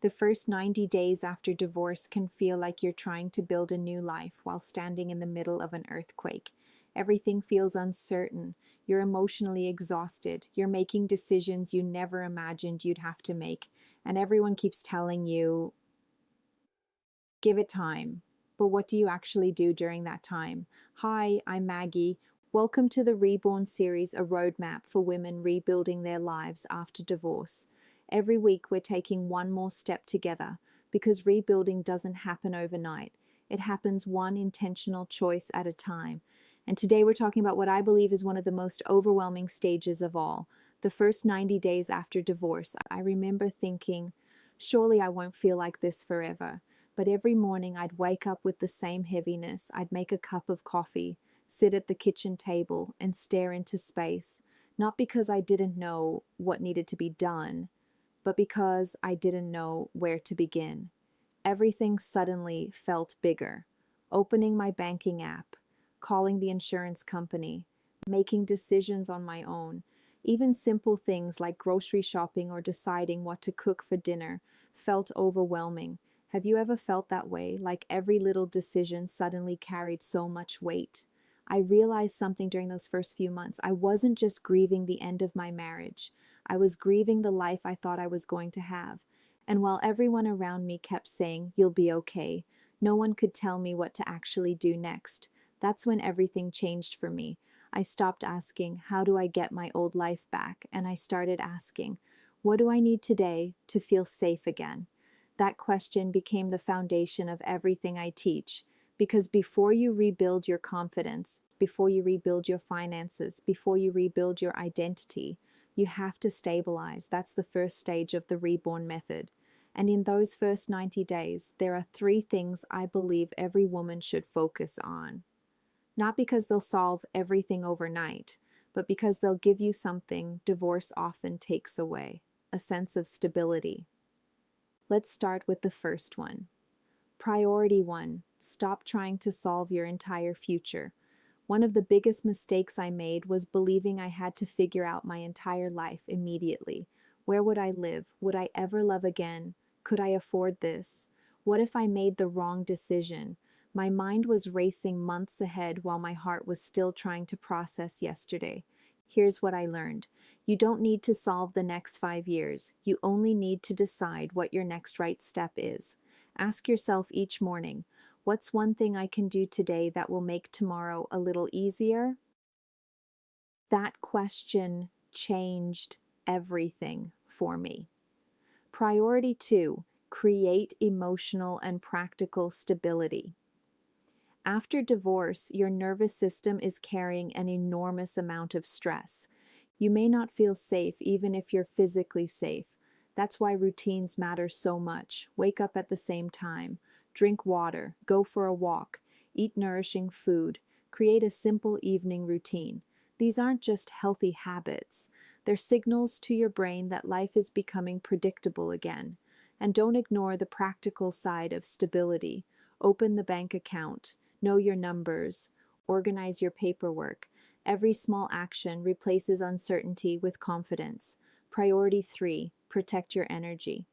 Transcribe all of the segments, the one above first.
The first 90 days after divorce can feel like you're trying to build a new life while standing in the middle of an earthquake. Everything feels uncertain. You're emotionally exhausted. You're making decisions you never imagined you'd have to make. And everyone keeps telling you, give it time. But what do you actually do during that time? Hi, I'm Maggie. Welcome to the Reborn Series, a roadmap for women rebuilding their lives after divorce. Every week, we're taking one more step together because rebuilding doesn't happen overnight. It happens one intentional choice at a time. And today, we're talking about what I believe is one of the most overwhelming stages of all, the first 90 days after divorce. I remember thinking, surely I won't feel like this forever. But every morning I'd wake up with the same heaviness. I'd make a cup of coffee, sit at the kitchen table, and stare into space, not because I didn't know what needed to be done, but because I didn't know where to begin. Everything suddenly felt bigger. Opening my banking app, calling the insurance company, making decisions on my own. Even simple things like grocery shopping or deciding what to cook for dinner felt overwhelming. Have you ever felt that way, like every little decision suddenly carried so much weight? I realized something during those first few months. I wasn't just grieving the end of my marriage. I was grieving the life I thought I was going to have. And while everyone around me kept saying, "You'll be okay," no one could tell me what to actually do next. That's when everything changed for me. I stopped asking, "How do I get my old life back?" And I started asking, "What do I need today to feel safe again?" That question became the foundation of everything I teach. Because before you rebuild your confidence, before you rebuild your finances, before you rebuild your identity, you have to stabilize. That's the first stage of the reborn method. And in those first 90 days, there are three things I believe every woman should focus on. Not because they'll solve everything overnight, but because they'll give you something divorce often takes away: a sense of stability. Let's start with the first one. Priority one, stop trying to solve your entire future. One of the biggest mistakes I made was believing I had to figure out my entire life immediately. Where would I live? Would I ever love again? Could I afford this? What if I made the wrong decision? My mind was racing months ahead while my heart was still trying to process yesterday. Here's what I learned. You don't need to solve the next 5 years. You only need to decide what your next right step is. Ask yourself each morning, what's one thing I can do today that will make tomorrow a little easier? That question changed everything for me. Priority two, create emotional and practical stability. After divorce, your nervous system is carrying an enormous amount of stress. You may not feel safe even if you're physically safe. That's why routines matter so much. Wake up at the same time, drink water, go for a walk, eat nourishing food, create a simple evening routine. These aren't just healthy habits. They're signals to your brain that life is becoming predictable again. And don't ignore the practical side of stability. Open the bank account. Know your numbers. Organize your paperwork. Every small action replaces uncertainty with confidence. Priority three, protect your energy.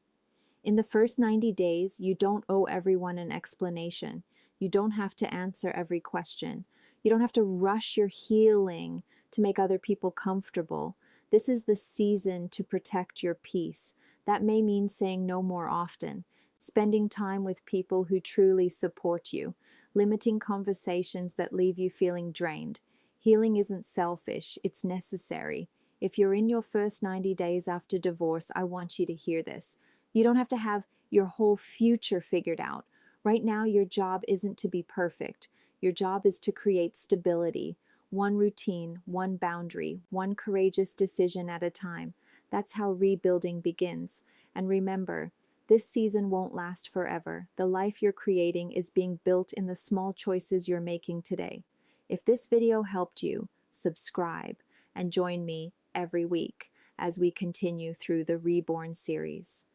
In the first 90 days, you don't owe everyone an explanation. You don't have to answer every question. You don't have to rush your healing to make other people comfortable. This is the season to protect your peace. That may mean saying no more often, spending time with people who truly support you, limiting conversations that leave you feeling drained. Healing isn't selfish, it's necessary. If you're in your first 90 days after divorce, I want you to hear this. You don't have to have your whole future figured out. Right now, your job isn't to be perfect. Your job is to create stability. One routine, one boundary, one courageous decision at a time. That's how rebuilding begins. And remember, this season won't last forever. The life you're creating is being built in the small choices you're making today. If this video helped you, subscribe and join me every week as we continue through the Reborn series.